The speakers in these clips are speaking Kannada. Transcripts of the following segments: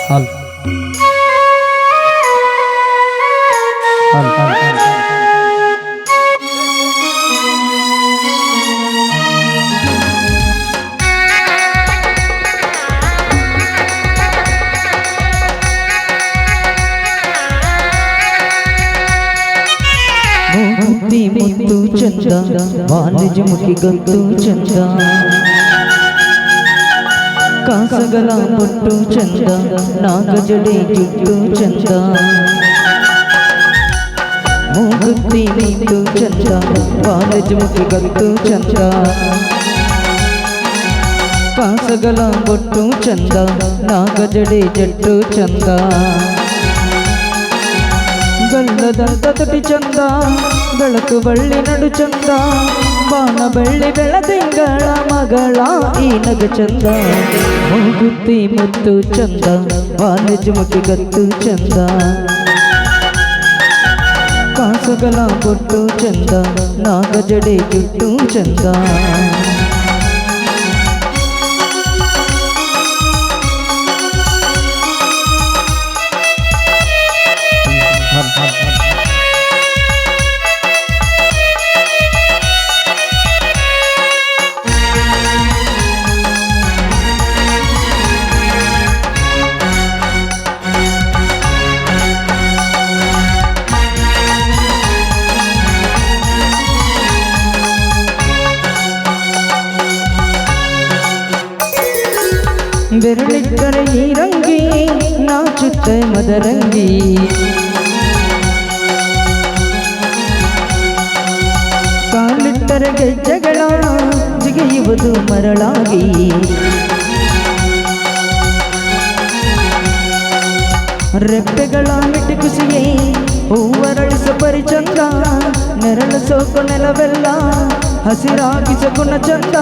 ಹಲ್ ಹಲ್ ಹಲ್ ಮೂಗುತಿ ಮುತ್ತು ಚಂದ ವಾಣಿಜ್ಯ ಮುಖಿ ಗತ್ತು ಚಂದ ಕಾಸಗಲ ಬೊಟ್ಟು ಚಂದ ನಾಗಜಡೆ ಜುಟ್ಟು ಚಂದ ಮೂಗುತಿ ಮುತ್ತು ಚಂದ ವಾಣಿಜ್ಯ ಮುಖಿ ಗತ್ತು ಚಂದ ಕಾಸಗಲ ಬೊಟ್ಟು ಚಂದ ನಾಗಜಡೆ ಜಟ್ಟು ಚಂದ ಗಲ್ಲದಂತ ತುಟಿ ಚಂದ ಬೆಳಕು ಬಳ್ಳಿ ನಡು ಚಂದ ಬಾಣ ಬೆಳ್ಳಿ ಬೆಳದಿಂಗಳ ಮಗಳ ಈ ನಗ ಚಂದ ಮೂಗುತಿ ಮುತ್ತು ಚಂದ ವಾಣಿಜ್ಯ ಮುಖಿ ಗತ್ತು ಚಂದ ಕಾಸಗಲ ಬೊಟ್ಟು ಚಂದ ನಾಗಜಡೆ ಜುಟ್ಟು ಚಂದ ಬೆರಳಿಟ್ಟರೆ ಈ ರಂಗಿ ನಾಚುತ್ತೆ ಮದರಂಗಿ ಕಾಲಿಟ್ಟರೆ ಗೆಜ್ಜೆಗಳ ಜಿಗಿಯುವುದು ಮರಳಾಗಿ ರೆಪ್ಪೆಗಳ ಮಿಟಿಕುಸಿಯೇ ಹೂವರಳಿಸೋ ಪರಿಚಂದ ನೆರಳು ಸೋಕು ನೆಲವೆಲ್ಲ ಹಸಿರಾಗಿಸೋ ಗುಣ ಚಂದ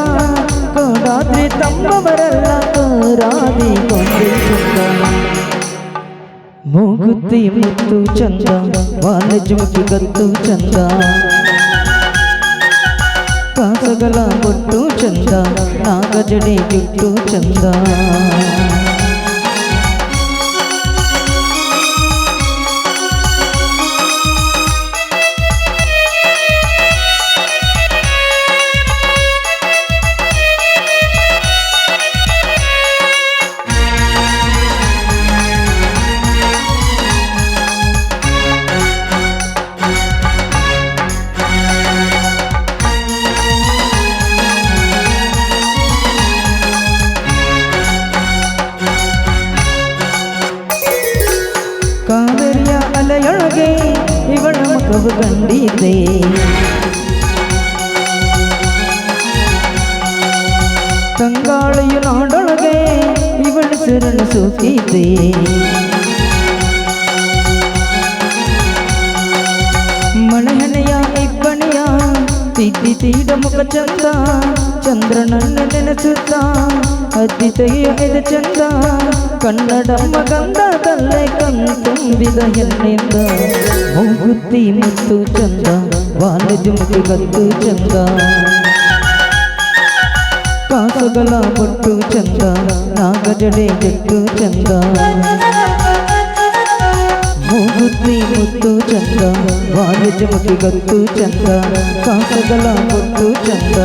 ಕೋಡಾದ್ರಿ ತಮ್ಮವರೆಲ್ಲ ಕೋರಾದಿ ಕೊಂಡಿ ಚಂದ ಮೂಗುತಿ ಮುತ್ತು ಚಂದ ವಾಣಿಜ್ಯ ಮುಖಿ ಗತ್ತು ಚಂದ ಕಾಸಗಲ ಬೊಟ್ಟು ಚಂದ ನಾಗಜಡೆ ಜುಟ್ಟು ಚಂದ ಕಾವೇರಿಯ ಅಲೆಯೊಳಗೆ ಇವಳ ಮುಖವು ಕಂಡಿದ್ದೆ ತಂಗಾಳಿಯು ನಾಡೊಳಗೆ ಇವಳ ಸಿರಳು ಸೂಕಿದ್ದೆ ಮಳೆಹನೆಯ ಇಬ್ಬನಿಯ ತಿದ್ದಿ ತೀಡ ಮುಖ ಚಂದ ಚಂದ್ರನನ್ನು ನೆನೆಸುತ್ತ ಅದ್ದಿ ತೆಗೆಯ ಚಂದ ಕನ್ನಡಮ್ಮ ಗಂಧದಲ್ಲೇ ಕಣ್ತುಂಬಿದ ಹೆಣ್ಣಿಂದ ಮೂಗುತಿ ಮುತ್ತು ಚಂದ ವಾಣಿಜ್ಯ ಮುಖಿ ಗತ್ತು ಚಂದ ಕಾಸಗಲ ಬೊಟ್ಟು ಚಂದ ನಾಗಜಡೆ ಜಟ್ಟು ಚಂದ ಮೂಗುತಿ ಮುತ್ತು ಚಂದ ವಾಣಿಜ್ಯ ಮುಖಿ ಗತ್ತು ಚಂದ ಕಾಸಗಲ ಬೊಟ್ಟು ಚಂದ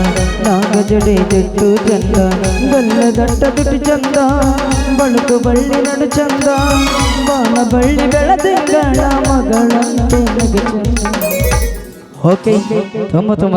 ನಾಗಜಡೆ ಜಟ್ಟು ಚಂದ ಗಲ್ಲದಟ್ಟ ತುಟಿ ಚಂದ ಬಳುಕು ಬಳ್ಳಿ ನಡು ಚಂದ ಬಾಣ ಬಳ್ಳಿ ಬೆಳದಿಂಗಳ ಮಗಳಂತೆ ನಗೆ ಚಂದ. ಓಕೆ ತುಂಬ ತುಂಬ